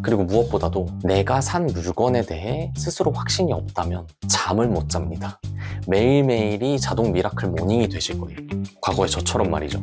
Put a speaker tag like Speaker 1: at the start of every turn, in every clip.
Speaker 1: 그리고 무엇보다도 내가 산 물건에 대해 스스로 확신이 없다면 잠을 못 잡니다. 매일매일이 자동 미라클 모닝이 되실 거예요. 과거의 저처럼 말이죠.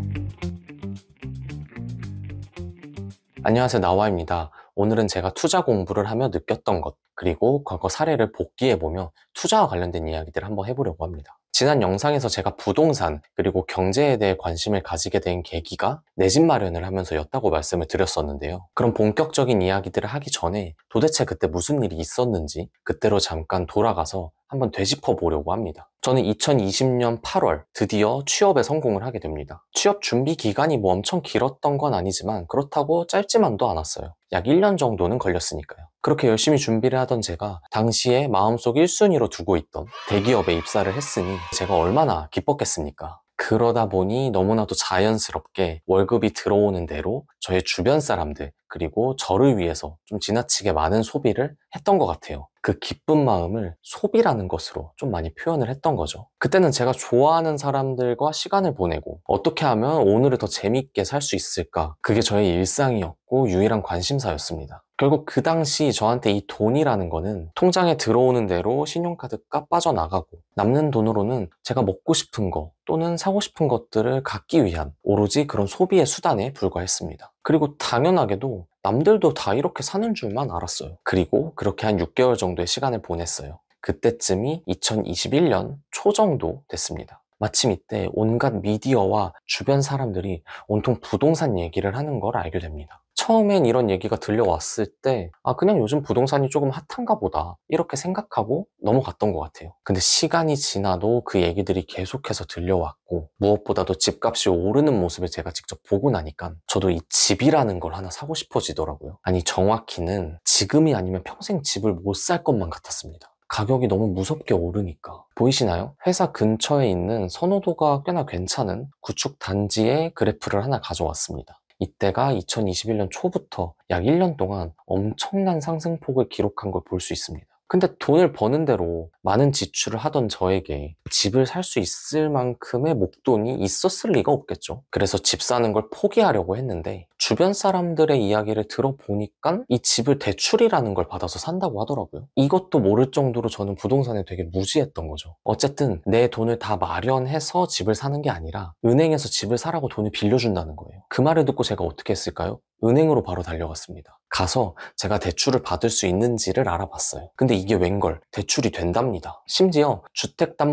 Speaker 1: 안녕하세요, 나와입니다. 오늘은 제가 투자 공부를 하며 느꼈던 것, 그리고 과거 사례를 복기해보며 투자와 관련된 이야기들을 한번 해보려고 합니다. 지난 영상에서 제가 부동산 그리고 경제에 대해 관심을 가지게 된 계기가 내 집 마련을 하면서 였다고 말씀을 드렸었는데요. 그럼 본격적인 이야기들을 하기 전에 도대체 그때 무슨 일이 있었는지 그때로 잠깐 돌아가서 한번 되짚어 보려고 합니다. 저는 2020년 8월 드디어 취업에 성공을 하게 됩니다. 취업 준비 기간이 뭐 엄청 길었던 건 아니지만 그렇다고 짧지만도 않았어요. 약 1년 정도는 걸렸으니까요. 그렇게 열심히 준비를 하던 제가 당시에 마음속 1순위로 두고 있던 대기업에 입사를 했으니 제가 얼마나 기뻤겠습니까? 그러다 보니 너무나도 자연스럽게 월급이 들어오는 대로 저의 주변 사람들 그리고 저를 위해서 좀 지나치게 많은 소비를 했던 것 같아요. 그 기쁜 마음을 소비라는 것으로 좀 많이 표현을 했던 거죠. 그때는 제가 좋아하는 사람들과 시간을 보내고 어떻게 하면 오늘을 더 재밌게 살 수 있을까, 그게 저의 일상이었고 유일한 관심사였습니다. 결국 그 당시 저한테 이 돈이라는 거는 통장에 들어오는 대로 신용카드가 빠져나가고 남는 돈으로는 제가 먹고 싶은 거 또는 사고 싶은 것들을 갖기 위한 오로지 그런 소비의 수단에 불과했습니다. 그리고 당연하게도 남들도 다 이렇게 사는 줄만 알았어요. 그리고 그렇게 한 6개월 정도의 시간을 보냈어요. 그때쯤이 2021년 초 정도 됐습니다. 마침 이때 온갖 미디어와 주변 사람들이 온통 부동산 얘기를 하는 걸 알게 됩니다. 처음엔 이런 얘기가 들려왔을 때 그냥 요즘 부동산이 조금 핫한가 보다 이렇게 생각하고 넘어갔던 것 같아요. 근데 시간이 지나도 그 얘기들이 계속해서 들려왔고 무엇보다도 집값이 오르는 모습을 제가 직접 보고 나니까 저도 이 집이라는 걸 하나 사고 싶어지더라고요. 아니, 정확히는 지금이 아니면 평생 집을 못 살 것만 같았습니다. 가격이 너무 무섭게 오르니까. 보이시나요? 회사 근처에 있는 선호도가 꽤나 괜찮은 구축 단지의 그래프를 하나 가져왔습니다. 이때가 2021년 초부터 약 1년 동안 엄청난 상승폭을 기록한 걸 볼 수 있습니다. 근데 돈을 버는 대로 많은 지출을 하던 저에게 집을 살 수 있을 만큼의 목돈이 있었을 리가 없겠죠. 그래서 집 사는 걸 포기하려고 했는데 주변 사람들의 이야기를 들어보니까 이 집을 대출이라는 걸 받아서 산다고 하더라고요. 이것도 모를 정도로 저는 부동산에 되게 무지했던 거죠. 어쨌든 내 돈을 다 마련해서 집을 사는 게 아니라 은행에서 집을 사라고 돈을 빌려준다는 거예요. 그 말을 듣고 제가 어떻게 했을까요? 은행으로 바로 달려갔습니다. 가서 제가 대출을 받을 수 있는지를 알아봤어요. 근데 이게 웬걸 대출이 된답니다. 심지어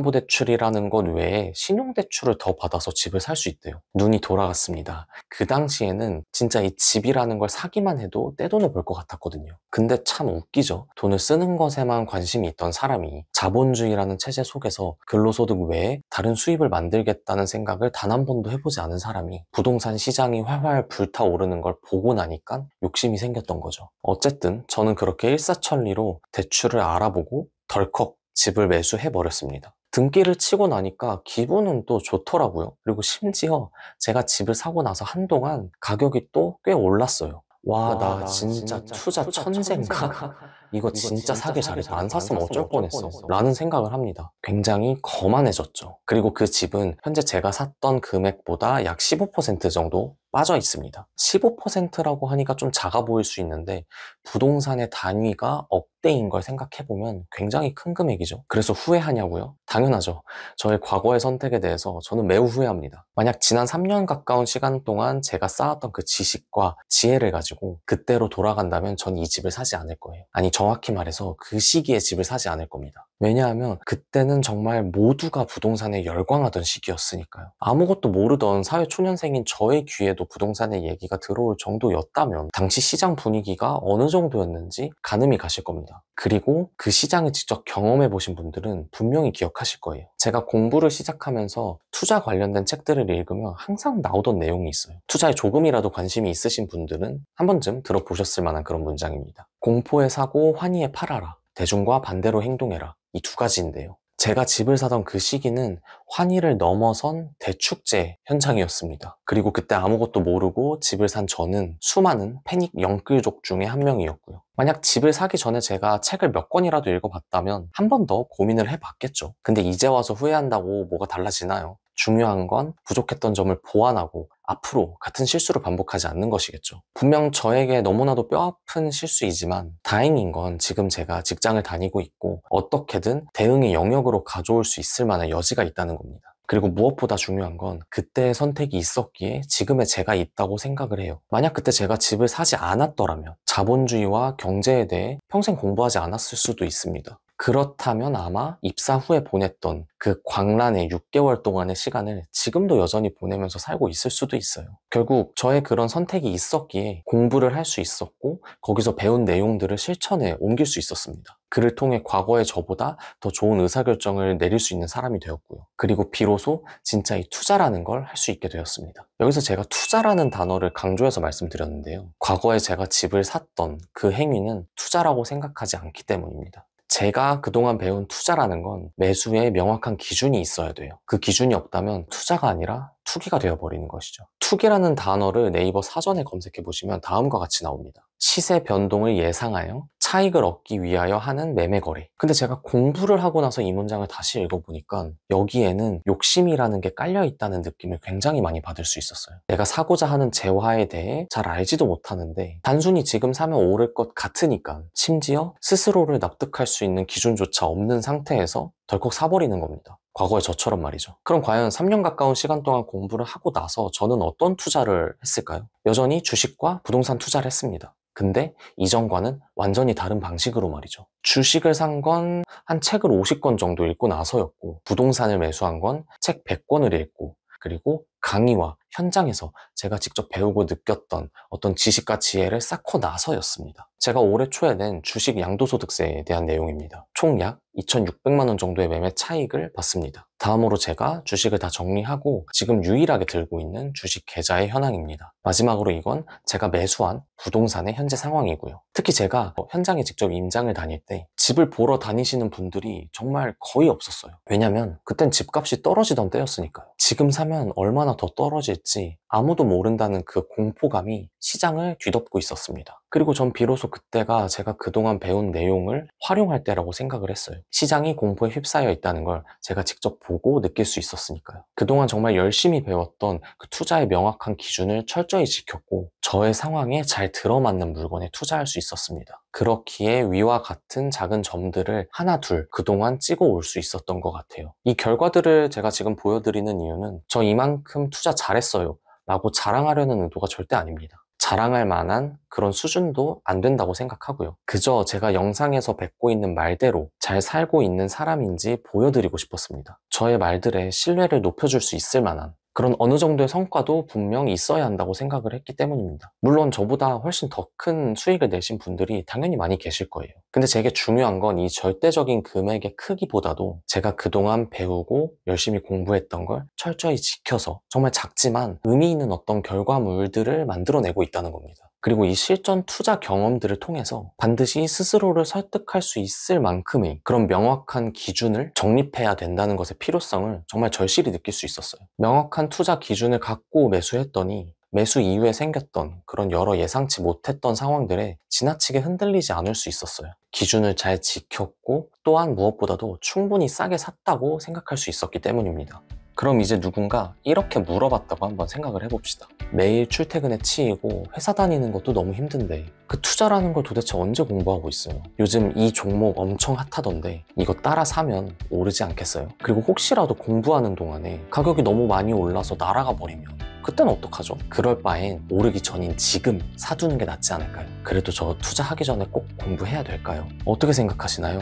Speaker 1: 주택담보대출이라는 것 외에 신용대출을 더 받아서 집을 살 수 있대요. 눈이 돌아갔습니다. 그 당시에는 진짜 이 집이라는 걸 사기만 해도 떼돈을 벌 것 같았거든요. 근데 참 웃기죠. 돈을 쓰는 것에만 관심이 있던 사람이 자본주의라는 체제 속에서 근로소득 외에 다른 수입을 만들겠다는 생각을 단 한 번도 해보지 않은 사람이 부동산 시장이 활활 불타오르는 걸 보고 나니까 욕심이 생겼던 거죠. 어쨌든 저는 그렇게 일사천리로 대출을 알아보고 덜컥 집을 매수해버렸습니다. 등기를 치고 나니까 기분은 또 좋더라고요. 그리고 심지어 제가 집을 사고 나서 한동안 가격이 또 꽤 올랐어요. 와, 나 진짜 투자 천재인가? 이거 진짜 사길 잘했다. 안 샀으면 어쩔 뻔했어. 라는 생각을 합니다. 굉장히 거만해졌죠. 그리고 그 집은 현재 제가 샀던 금액보다 약 15% 정도 빠져 있습니다. 15%라고 하니까 좀 작아 보일 수 있는데 부동산의 단위가 억대인 걸 생각해보면 굉장히 큰 금액이죠. 그래서 후회하냐고요? 당연하죠. 저의 과거의 선택에 대해서 저는 매우 후회합니다. 만약 지난 3년 가까운 시간 동안 제가 쌓았던 그 지식과 지혜를 가지고 그때로 돌아간다면 전 이 집을 사지 않을 거예요. 아니, 정확히 말해서 그 시기에 집을 사지 않을 겁니다. 왜냐하면 그때는 정말 모두가 부동산에 열광하던 시기였으니까요. 아무것도 모르던 사회초년생인 저의 귀에도 부동산의 얘기가 들어올 정도였다면 당시 시장 분위기가 어느 정도였는지 가늠이 가실 겁니다. 그리고 그 시장을 직접 경험해 보신 분들은 분명히 기억하실 거예요. 제가 공부를 시작하면서 투자 관련된 책들을 읽으면 항상 나오던 내용이 있어요. 투자에 조금이라도 관심이 있으신 분들은 한 번쯤 들어보셨을 만한 그런 문장입니다. 공포에 사고 환희에 팔아라. 대중과 반대로 행동해라. 이 두 가지인데요. 제가 집을 사던 그 시기는 환희를 넘어선 대축제 현장이었습니다. 그리고 그때 아무것도 모르고 집을 산 저는 수많은 패닉 영끌족 중에 한 명이었고요. 만약 집을 사기 전에 제가 책을 몇 권이라도 읽어봤다면 한 번 더 고민을 해봤겠죠. 근데 이제 와서 후회한다고 뭐가 달라지나요? 중요한 건 부족했던 점을 보완하고 앞으로 같은 실수를 반복하지 않는 것이겠죠. 분명 저에게 너무나도 뼈아픈 실수이지만 다행인 건 지금 제가 직장을 다니고 있고 어떻게든 대응의 영역으로 가져올 수 있을 만한 여지가 있다는 겁니다. 그리고 무엇보다 중요한 건 그때의 선택이 있었기에 지금의 제가 있다고 생각을 해요. 만약 그때 제가 집을 사지 않았더라면 자본주의와 경제에 대해 평생 공부하지 않았을 수도 있습니다. 그렇다면 아마 입사 후에 보냈던 그 광란의 6개월 동안의 시간을 지금도 여전히 보내면서 살고 있을 수도 있어요. 결국 저의 그런 선택이 있었기에 공부를 할 수 있었고 거기서 배운 내용들을 실천에 옮길 수 있었습니다. 그를 통해 과거의 저보다 더 좋은 의사결정을 내릴 수 있는 사람이 되었고요. 그리고 비로소 진짜 이 투자라는 걸 할 수 있게 되었습니다. 여기서 제가 투자라는 단어를 강조해서 말씀드렸는데요. 과거에 제가 집을 샀던 그 행위는 투자라고 생각하지 않기 때문입니다. 제가 그동안 배운 투자라는 건 매수에 명확한 기준이 있어야 돼요. 그 기준이 없다면 투자가 아니라 투기가 되어버리는 것이죠. 투기라는 단어를 네이버 사전에 검색해 보시면 다음과 같이 나옵니다. 시세 변동을 예상하여 차익을 얻기 위하여 하는 매매 거래. 근데 제가 공부를 하고 나서 이 문장을 다시 읽어보니까 여기에는 욕심이라는 게 깔려 있다는 느낌을 굉장히 많이 받을 수 있었어요. 내가 사고자 하는 재화에 대해 잘 알지도 못하는데 단순히 지금 사면 오를 것 같으니까 심지어 스스로를 납득할 수 있는 기준조차 없는 상태에서 덜컥 사버리는 겁니다. 과거의 저처럼 말이죠. 그럼 과연 3년 가까운 시간 동안 공부를 하고 나서 저는 어떤 투자를 했을까요? 여전히 주식과 부동산 투자를 했습니다. 근데 이전과는 완전히 다른 방식으로 말이죠. 주식을 산 건 한 책을 50권 정도 읽고 나서였고 부동산을 매수한 건 책 100권을 읽고 그리고 강의와 현장에서 제가 직접 배우고 느꼈던 어떤 지식과 지혜를 쌓고 나서였습니다. 제가 올해 초에 낸 주식 양도소득세에 대한 내용입니다. 총 약 2,600만 원 정도의 매매 차익을 봤습니다. 다음으로 제가 주식을 다 정리하고 지금 유일하게 들고 있는 주식 계좌의 현황입니다. 마지막으로 이건 제가 매수한 부동산의 현재 상황이고요. 특히 제가 현장에 직접 임장을 다닐 때 집을 보러 다니시는 분들이 정말 거의 없었어요. 왜냐면 그땐 집값이 떨어지던 때였으니까요. 지금 사면 얼마나 더 떨어질지 아무도 모른다는 그 공포감이 시장을 뒤덮고 있었습니다. 그리고 전 비로소 그때가 제가 그동안 배운 내용을 활용할 때라고 생각을 했어요. 시장이 공포에 휩싸여 있다는 걸 제가 직접 보고 느낄 수 있었으니까요. 그동안 정말 열심히 배웠던 그 투자의 명확한 기준을 철저히 지켰고 저의 상황에 잘 들어맞는 물건에 투자할 수 있었습니다. 그렇기에 위와 같은 작은 점들을 하나 둘 그동안 찍어 올 수 있었던 것 같아요. 이 결과들을 제가 지금 보여드리는 이유는 저 이만큼 투자 잘했어요 라고 자랑하려는 의도가 절대 아닙니다. 자랑할 만한 그런 수준도 안 된다고 생각하고요. 그저 제가 영상에서 뱉고 있는 말대로 잘 살고 있는 사람인지 보여드리고 싶었습니다. 저의 말들에 신뢰를 높여줄 수 있을 만한 그런 어느 정도의 성과도 분명 있어야 한다고 생각을 했기 때문입니다. 물론 저보다 훨씬 더 큰 수익을 내신 분들이 당연히 많이 계실 거예요. 근데 제게 중요한 건 이 절대적인 금액의 크기보다도 제가 그동안 배우고 열심히 공부했던 걸 철저히 지켜서 정말 작지만 의미 있는 어떤 결과물들을 만들어내고 있다는 겁니다. 그리고 이 실전 투자 경험들을 통해서 반드시 스스로를 설득할 수 있을 만큼의 그런 명확한 기준을 정립해야 된다는 것의 필요성을 정말 절실히 느낄 수 있었어요. 명확한 투자 기준을 갖고 매수했더니 매수 이후에 생겼던 그런 여러 예상치 못했던 상황들에 지나치게 흔들리지 않을 수 있었어요. 기준을 잘 지켰고 또한 무엇보다도 충분히 싸게 샀다고 생각할 수 있었기 때문입니다. 그럼 이제 누군가 이렇게 물어봤다고 한번 생각을 해봅시다. 매일 출퇴근에 치이고 회사 다니는 것도 너무 힘든데 그 투자라는 걸 도대체 언제 공부하고 있어요? 요즘 이 종목 엄청 핫하던데 이거 따라 사면 오르지 않겠어요? 그리고 혹시라도 공부하는 동안에 가격이 너무 많이 올라서 날아가 버리면 그때는 어떡하죠? 그럴 바엔 오르기 전인 지금 사두는 게 낫지 않을까요? 그래도 저 투자하기 전에 꼭 공부해야 될까요? 어떻게 생각하시나요?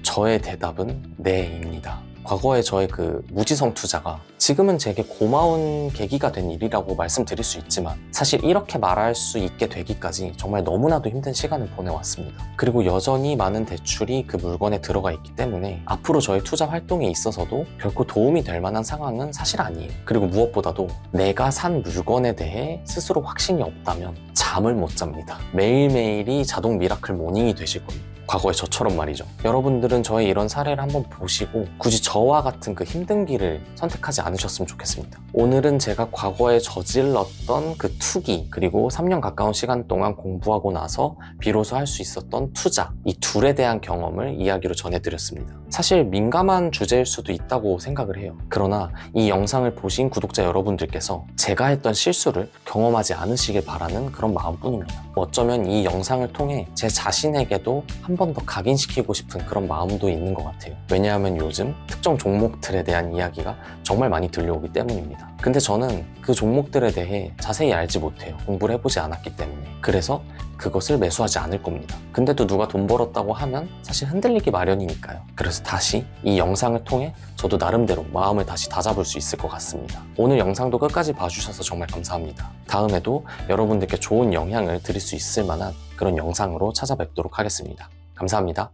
Speaker 1: 저의 대답은 네입니다. 과거의 저의 그 무지성 투자가 지금은 제게 고마운 계기가 된 일이라고 말씀드릴 수 있지만 사실 이렇게 말할 수 있게 되기까지 정말 너무나도 힘든 시간을 보내왔습니다. 그리고 여전히 많은 대출이 그 물건에 들어가 있기 때문에 앞으로 저의 투자 활동에 있어서도 결코 도움이 될 만한 상황은 사실 아니에요. 그리고 무엇보다도 내가 산 물건에 대해 스스로 확신이 없다면 잠을 못 잡니다. 매일매일이 자동 미라클 모닝이 되실 겁니다. 과거의 저처럼 말이죠. 여러분들은 저의 이런 사례를 한번 보시고 굳이 저와 같은 그 힘든 길을 선택하지 않으셨으면 좋겠습니다. 오늘은 제가 과거에 저질렀던 그 투기, 그리고 3년 가까운 시간 동안 공부하고 나서 비로소 할 수 있었던 투자, 이 둘에 대한 경험을 이야기로 전해드렸습니다. 사실 민감한 주제일 수도 있다고 생각을 해요. 그러나 이 영상을 보신 구독자 여러분들께서 제가 했던 실수를 경험하지 않으시길 바라는 그런 마음뿐입니다. 어쩌면 이 영상을 통해 제 자신에게도 한 번 더 각인시키고 싶은 그런 마음도 있는 것 같아요. 왜냐하면 요즘 특정 종목들에 대한 이야기가 정말 많이 들려오기 때문입니다. 근데 저는 그 종목들에 대해 자세히 알지 못해요. 공부를 해보지 않았기 때문에. 그래서 그것을 매수하지 않을 겁니다. 근데 또 누가 돈 벌었다고 하면 사실 흔들리기 마련이니까요. 그래서 다시 이 영상을 통해 저도 나름대로 마음을 다시 다잡을 수 있을 것 같습니다. 오늘 영상도 끝까지 봐주셔서 정말 감사합니다. 다음에도 여러분들께 좋은 영향을 드릴 수 있을 만한 그런 영상으로 찾아뵙도록 하겠습니다. 감사합니다.